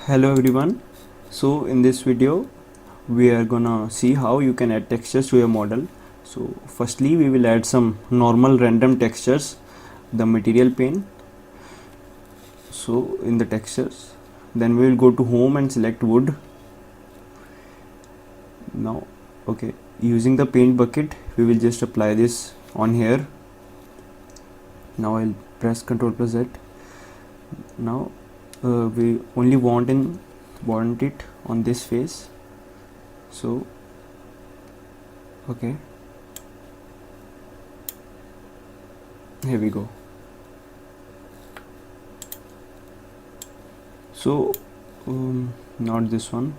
Hello everyone. So in this video we are gonna see how you can add textures to your model. So firstly we will add some normal random textures, the material pane. So in the textures, then we will go to home and select wood. Now okay, using the paint bucket we will just apply this on here. Now I'll press Ctrl plus Z. Now we only want it on this face. So okay, here we go. So not this one.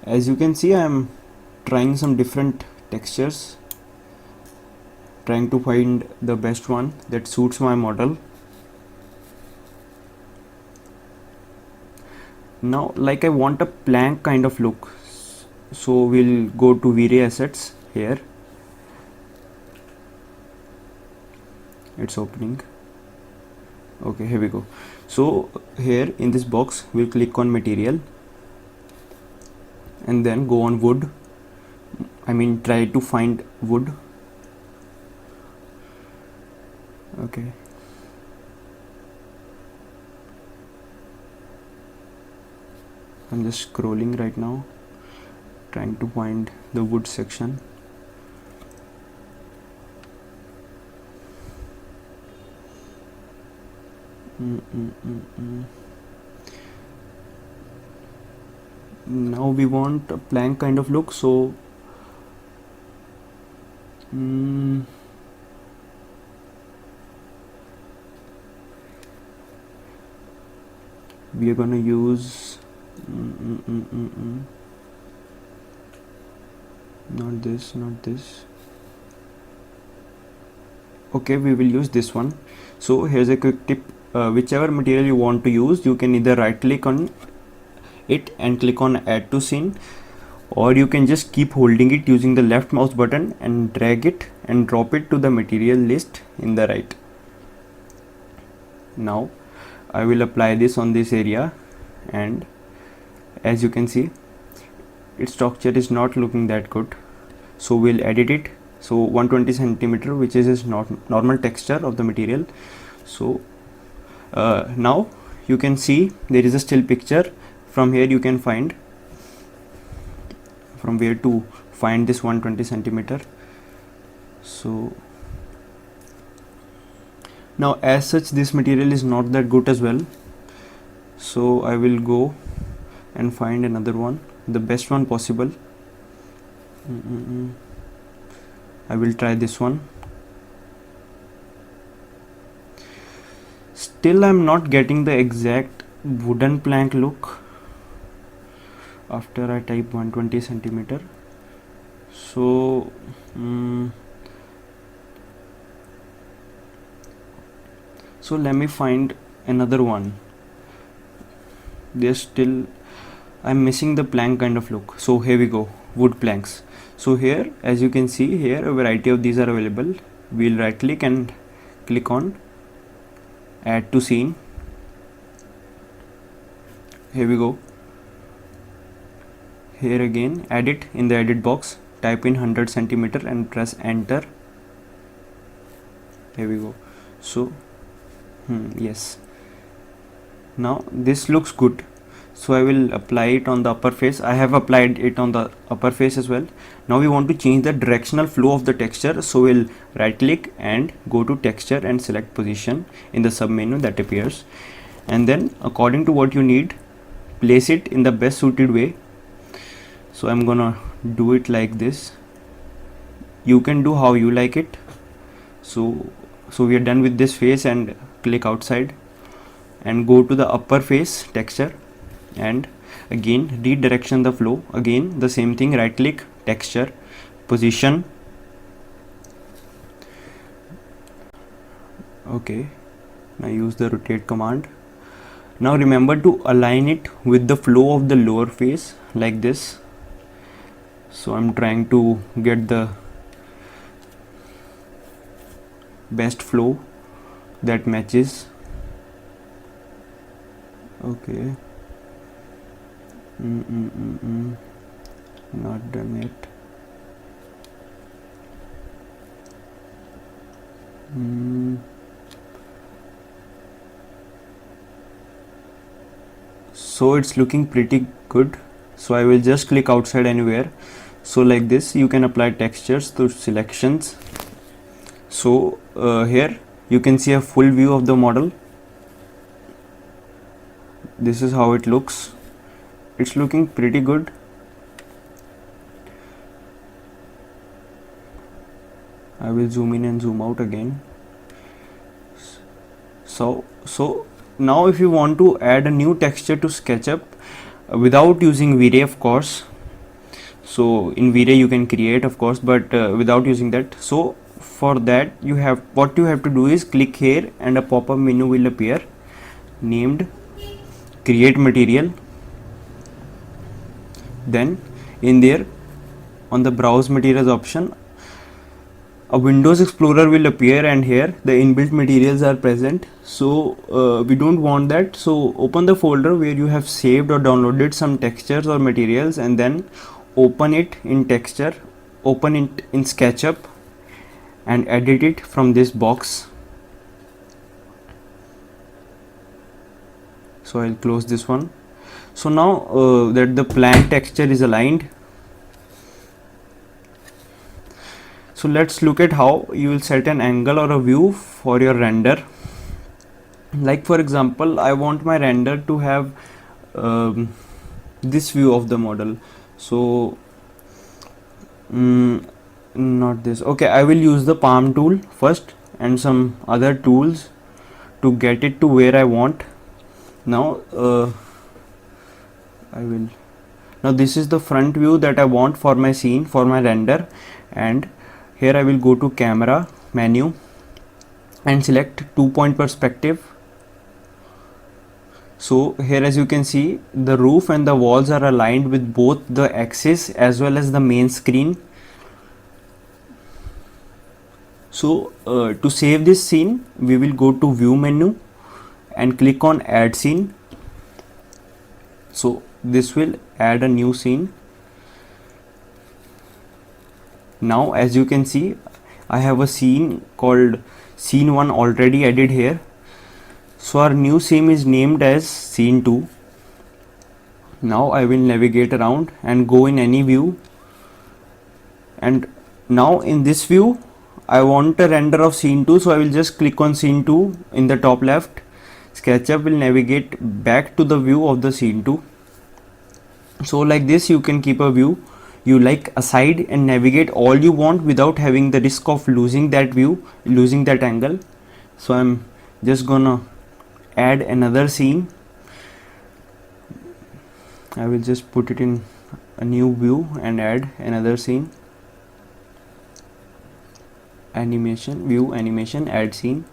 As you can see, I am trying some different textures, trying to find the best one that suits my model. Now like I want a plank kind of look, so we'll go to V-Ray assets here. It's opening. Okay, here we go. So here in this box we'll click on material and then go on wood. I mean try to find wood. Okay, I'm just scrolling right now, trying to find the wood section. Now we want a plank kind of look, so we are gonna use not this. Okay, we will use this one. So here's a quick tip. Whichever material you want to use, you can either right click on it and click on add to scene, or you can just keep holding it using the left mouse button and drag it and drop it to the material list in the right. Now I will apply this on this area, and as you can see its structure is not looking that good, so we'll edit it. So 120 centimeter, which is not normal texture of the material. So now you can see there is a still picture. From here you can find from where to find this 120 centimeter. So now as such this material is not that good as well, so I will go and find another one, the best one possible. I will try this one. Still I'm not getting the exact wooden plank look after I type 120 centimeter. So so let me find another one. There's still I'm missing the plank kind of look. So here we go, wood planks. So here as you can see here a variety of these are available. We'll right click and click on add to scene. Here we go. Here again add it in the edit box, type in 100 centimeter and press enter. Here we go. So yes, now this looks good. So I will apply it on the upper face. I have applied it on the upper face as well. Now we want to change the directional flow of the texture, so we'll right click and go to texture and select position in the sub menu that appears, and then according to what you need, place it in the best suited way. So I'm gonna do it like this. You can do how you like it. So we are done with this face, and click outside and go to the upper face texture and again redirection the flow. Again the same thing, right click, texture, position. Okay, now use the rotate command. Now remember to align it with the flow of the lower face like this. So I'm trying to get the best flow that matches. Okay. Not done yet. So it's looking pretty good. So I will just click outside anywhere. So like this you can apply textures to selections. So here you can see a full view of the model. This is how it looks. It's looking pretty good. I will zoom in and zoom out again. So now if you want to add a new texture to SketchUp without using V-Ray, of course, so in V-Ray you can create, of course, but without using that, so for that what you have to do is click here and a pop-up menu will appear named create material. Then in there on the browse materials option, a Windows Explorer will appear, and here the inbuilt materials are present. So we don't want that. So open the folder where you have saved or downloaded some textures or materials, and then open it in texture, open it in SketchUp, and edit it from this box. So I'll close this one. So now that the plant texture is aligned, so let's look at how you will set an angle or a view for your render. Like for example, I want my render to have this view of the model. So not this. Okay, I will use the palm tool first and some other tools to get it to where I want. Now now this is the front view that I want for my scene, for my render, and here I will go to camera menu and select 2-point perspective. So here, as you can see, the roof and the walls are aligned with both the axis as well as the main screen. So to save this scene, we will go to view menu and click on add scene. So this will add a new scene. Now as you can see, I have a scene called scene 1 already added here. So our new scene is named as scene 2. Now I will navigate around and go in any view, and now in this view I want a render of scene 2, so I will just click on scene 2 in the top left. SketchUp will navigate back to the view of the scene 2. So like this you can keep a view you like aside and navigate all you want without having the risk of losing that view, losing that angle. So I'm just gonna add another scene. I will just put it in a new view and add another scene. Animation, view, animation, add scene.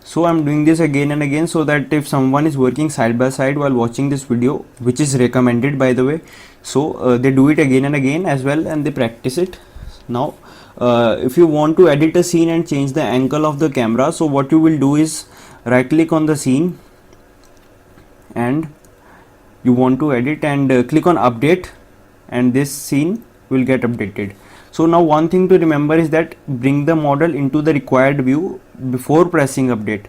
So I'm doing this again and again so that if someone is working side by side while watching this video, which is recommended by the way, so they do it again and again as well and they practice it. Now if you want to edit a scene and change the angle of the camera, so what you will do is right click on the scene and you want to edit and click on update, and this scene will get updated. So now one thing to remember is that bring the model into the required view before pressing update.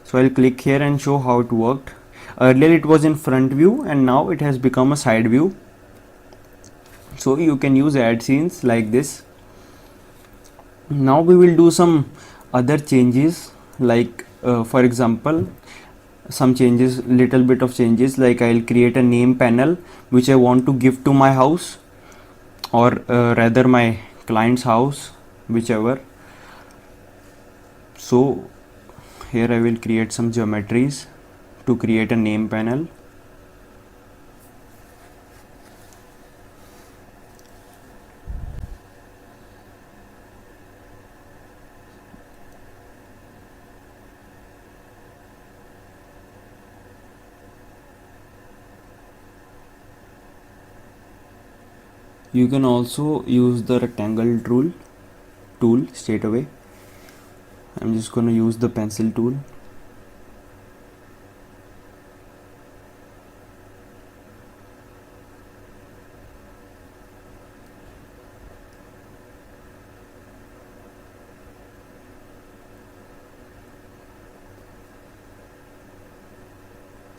So I'll click here and show how it worked. Earlier it was in front view and now it has become a side view. So you can use add scenes like this. Now we will do some other changes, like for example some changes, little bit of changes, like I'll create a name panel which I want to give to my house, or rather my client's house, whichever. So here I will create some geometries to create a name panel. You can also use the rectangle tool straight away. I'm just going to use the pencil tool.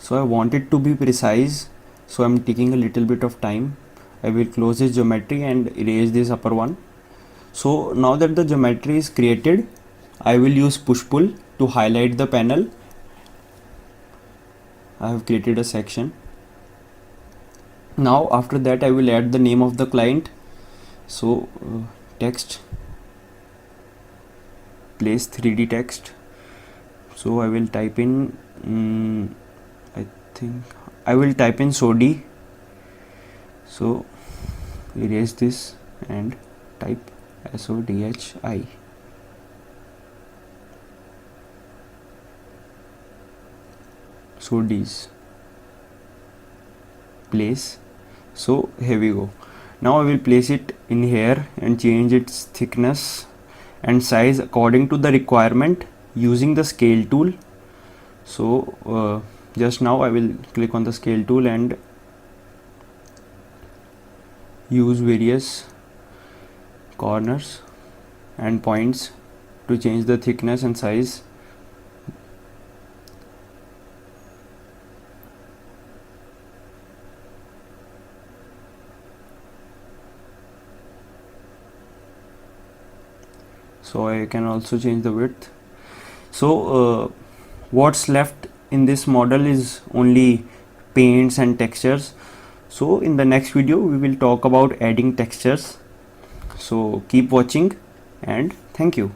So I want it to be precise, so I'm taking a little bit of time. I will close this geometry and erase this upper one. So now that the geometry is created, I will use push pull to highlight the panel. I have created a section. Now after that I will add the name of the client. So text, place 3D text. So I will type in I think I will type in SODI. So erase this and type SODHI. SODIs. Place. So here we go. Now I will place it in here and change its thickness and size according to the requirement using the scale tool. So just now I will click on the scale tool and use various corners and points to change the thickness and size. So I can also change the width. So what's left in this model is only paints and textures. So in the next video we will talk about adding textures. So keep watching and thank you.